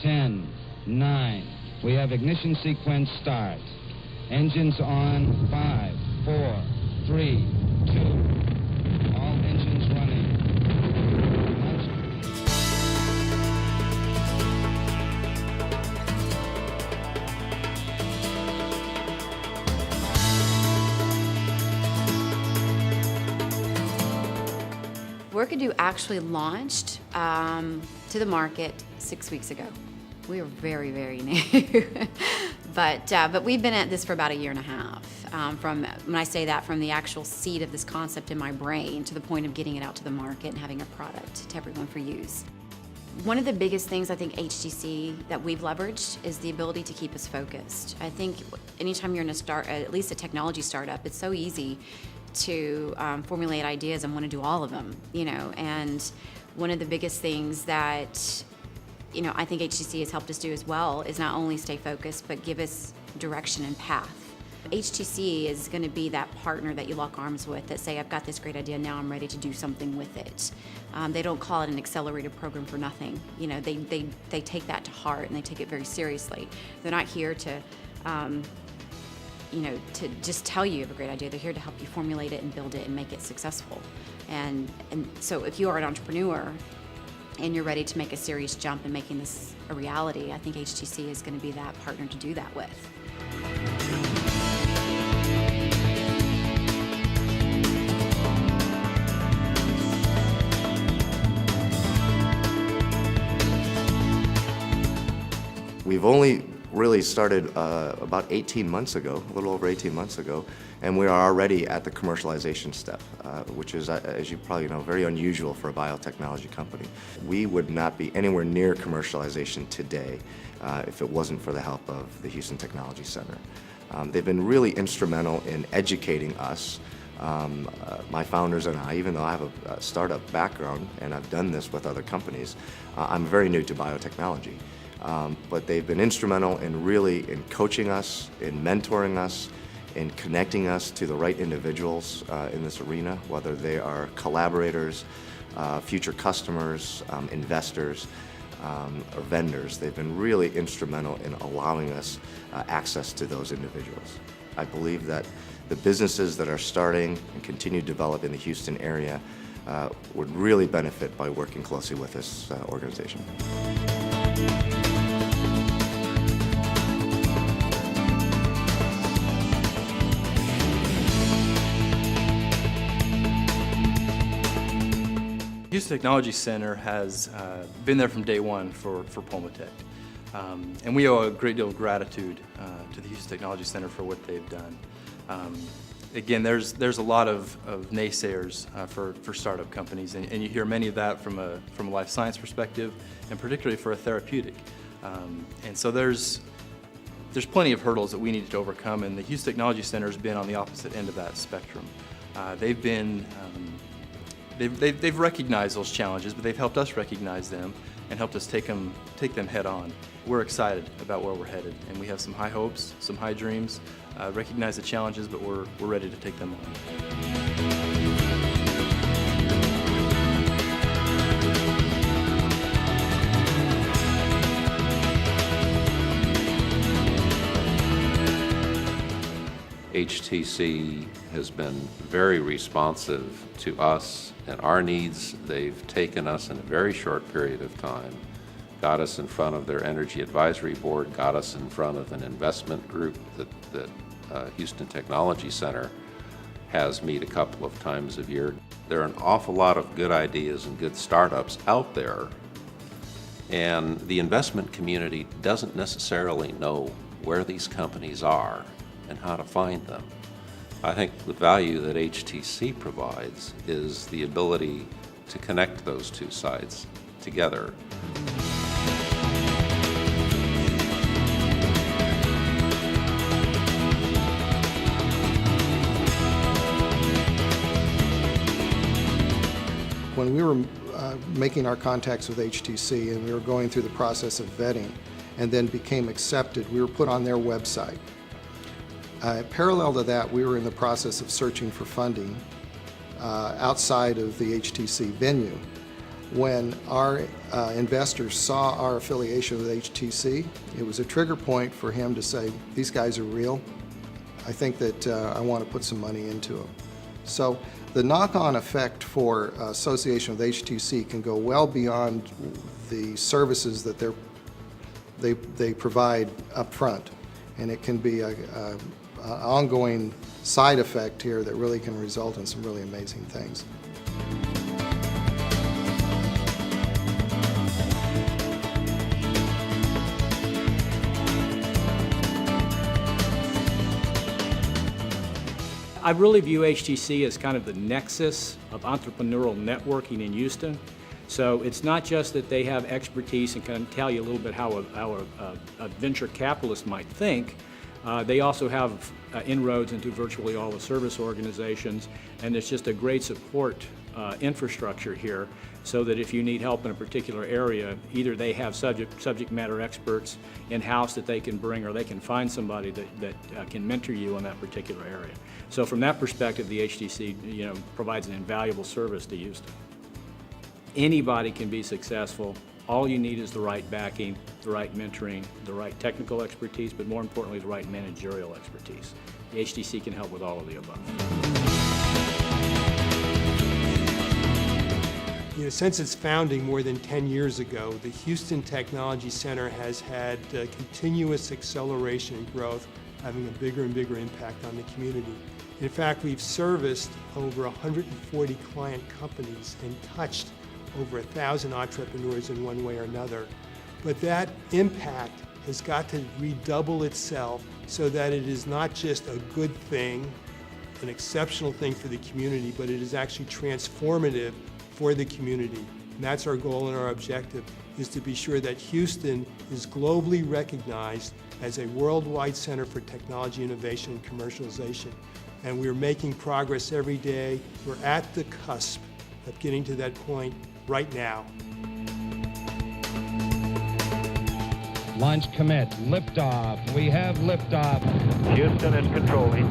10, 9. We have ignition sequence start. Engines on. 5, 4, 3, 2. All engines running. Workadoo actually launched to the market 6 weeks ago. We are very, very new. But we've been at this for about a year and a half. From when I say that, from the actual seed of this concept in my brain to the point of getting it out to the market and having a product to everyone for use. One of the biggest things I think HTC that we've leveraged is the ability to keep us focused. I think anytime you're in at least a technology startup, it's so easy to formulate ideas and want to do all of them, and one of the biggest things that I think HTC has helped us do as well is not only stay focused but give us direction and path. HTC is going to be that partner that you lock arms with that say, I've got this great idea, now I'm ready to do something with it. They don't call it an accelerated program for nothing. They take that to heart and they take it very seriously. They're not here to to just tell you have a great idea. They're here to help you formulate it and build it and make it successful. And so if you are an entrepreneur and you're ready to make a serious jump in making this a reality, I think HTC is going to be that partner to do that with. We've only really started about 18 months ago, a little over 18 months ago, and we are already at the commercialization step, which is, as you probably know, very unusual for a biotechnology company. We would not be anywhere near commercialization today if it wasn't for the help of the Houston Technology Center. They've been really instrumental in educating us. My founders and I, even though I have a startup background and I've done this with other companies, I'm very new to biotechnology. But they've been instrumental in coaching us, in mentoring us, in connecting us to the right individuals in this arena, whether they are collaborators, future customers, investors, or vendors. They've been really instrumental in allowing us access to those individuals. I believe that the businesses that are starting and continue to develop in the Houston area would really benefit by working closely with this organization. Houston Technology Center has been there from day one for Pulmatech. And we owe a great deal of gratitude to the Houston Technology Center for what they've done. Again, there's a lot of naysayers for startup companies, and you hear many of that from a life science perspective, and particularly for a therapeutic. And so there's plenty of hurdles that we needed to overcome, and the Houston Technology Center has been on the opposite end of that spectrum. They've recognized those challenges, but they've helped us recognize them and helped us take them head on. We're excited about where we're headed, and we have some high hopes, some high dreams, recognize the challenges, but we're ready to take them on. HTC has been very responsive to us and our needs. They've taken us in a very short period of time, got us in front of their Energy Advisory Board, got us in front of an investment group that Houston Technology Center has meet a couple of times a year. There are an awful lot of good ideas and good startups out there, and the investment community doesn't necessarily know where these companies are and how to find them. I think the value that HTC provides is the ability to connect those two sides together. When we were making our contacts with HTC and we were going through the process of vetting and then became accepted, we were put on their website. Parallel to that, we were in the process of searching for funding outside of the HTC venue. when our investors saw our affiliation with HTC, it was a trigger point for him to say, these guys are real. I think that I want to put some money into them. So the knock-on effect for association with HTC can go well beyond the services that they provide up front. And it can be an ongoing side effect here that really can result in some really amazing things. I really view HTC as kind of the nexus of entrepreneurial networking in Houston. So it's not just that they have expertise and can tell you a little bit how a venture capitalist might think. They also have inroads into virtually all the service organizations, and there's just a great support infrastructure here, so that if you need help in a particular area, either they have subject matter experts in-house that they can bring, or they can find somebody that can mentor you in that particular area. So from that perspective, the HTC provides an invaluable service to Houston. Anybody can be successful. All you need is the right backing, the right mentoring, the right technical expertise, but more importantly, the right managerial expertise. The HTC can help with all of the above. Since its founding more than 10 years ago, the Houston Technology Center has had continuous acceleration and growth, having a bigger and bigger impact on the community. In fact, we've serviced over 140 client companies and touched over 1,000 entrepreneurs in one way or another. But that impact has got to redouble itself so that it is not just a good thing, an exceptional thing for the community, but it is actually transformative for the community. And that's our goal and our objective, is to be sure that Houston is globally recognized as a worldwide center for technology innovation and commercialization. And we're making progress every day. We're at the cusp of getting to that point right now. Launch commit. Liftoff. We have liftoff. Houston is controlling.